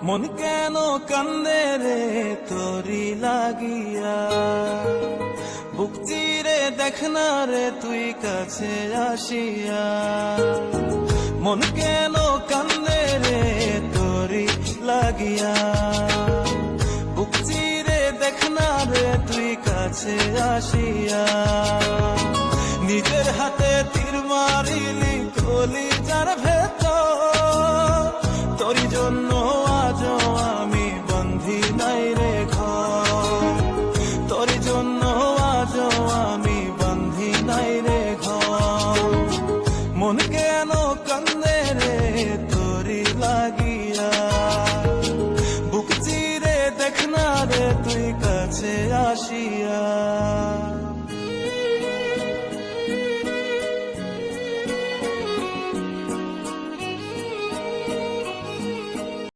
মন কেন কান্দে রে তোরি লাগিয়া, বুক চিরে দেখ না রে তুই কাছে আসিয়া। মন কেন কান্দে রে তোরি লাগিয়া, বুক চিরে দেখ না রে তুই কাছে আসিয়া। নিজের হাতে তীর মারিলি কলি যার